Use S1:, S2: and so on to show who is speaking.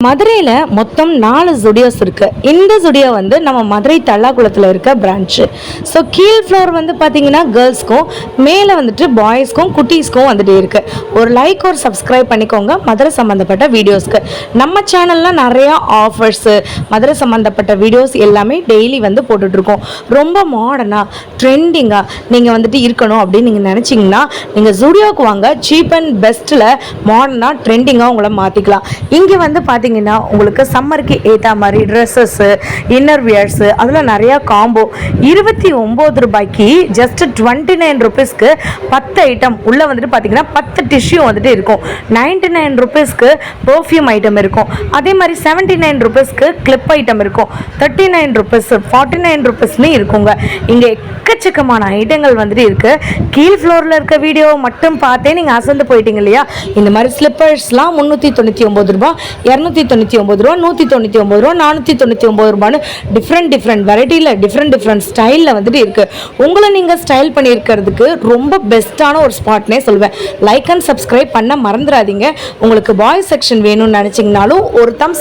S1: மதுரையில் மொத்தம் 4 ஜுடியோஸ் இருக்குது. இந்த ஜுடியோ வந்து நம்ம மதுரை தல்லாக்குளத்தில் இருக்க பிரான்ச்சு. ஸோ கீழ் ஃப்ளோர் வந்து பார்த்தீங்கன்னா கேர்ள்ஸ்க்கும், மேலே வந்துட்டு பாய்ஸ்க்கும் குட்டீஸ்க்கும் வந்துட்டு இருக்குது. ஒரு லைக் ஒரு சப்ஸ்கிரைப் பண்ணிக்கோங்க மதுரை சம்மந்தப்பட்ட வீடியோஸ்க்கு. நம்ம சேனலில் நிறையா ஆஃபர்ஸு, மதுரை சம்மந்தப்பட்ட வீடியோஸ் எல்லாமே டெய்லி வந்து போட்டுட்ருக்கோம். ரொம்ப மாடர்னாக ட்ரெண்டிங்காக நீங்கள் வந்துட்டு இருக்கணும் அப்படின்னு நீங்கள் நினச்சிங்கன்னா நீங்கள் ஜுடியோக்கு வாங்க. சீப் அண்ட் பெஸ்ட்டில் மாடர்னாக ட்ரெண்டிங்காக உங்களை மாற்றிக்கலாம். இங்கே வந்து பார்த்தீங்கன்னா உங்களுக்கு சம்மருக்கு ஏற்ற மாதிரி ட்ரெஸ்ஸஸ்ஸு, இன்னர் வியர்ஸு, அதில் நிறையா காம்போ 29 ரூபாய்க்கு ஜஸ்ட் 29 ருபீஸ்க்கு 10 ஐட்டம் உள்ளே வந்துட்டு பார்த்தீங்கன்னா 10 டிஷ்யூ வந்துட்டு இருக்கும். 99 ருபீஸ்க்கு பர்ஃப்யூம் ஐட்டம் இருக்கும். அதே மாதிரி 79 ருபீஸ்க்கு கிளிப் ஐட்டம் இருக்கும். 39 ருபீஸ், 49 ருபீஸ்னு இருக்குங்க. இங்கே எக்கச்சக்கமான ஐட்டங்கள் வந்துட்டு இருக்குது. கீழ் ஃப்ளோரில் இருக்க வீடியோ மட்டும் பார்த்தே நீங்கள் அசந்து போயிட்டீங்க இல்லையா? இந்த மாதிரி ஸ்லிப்பர்ஸ்லாம் 399 ரூபா, 299 ரூபா, 199 ரூபா, 499 ரூபான்னு டிஃப்ரெண்ட் வெரைட்டியில் டிஃப்ரெண்ட் ஸ்டைலில் வந்துட்டு இருக்குது. உங்களை நீங்கள் ஸ்டைல் பண்ணியிருக்கிறதுக்கு ரொம்ப பெஸ்ட்டான ஒரு ஸ்பாட்னே சொல்லுவேன். லைக் அண்ட் சப்ஸ்கிரைப் பண்ண மறந்துடாதீங்க. உங்களுக்கு பாய்ஸ் செக்ஷன் வேணும்னு நினச்சிங்கனாலும் ஒரு தம்ஸ்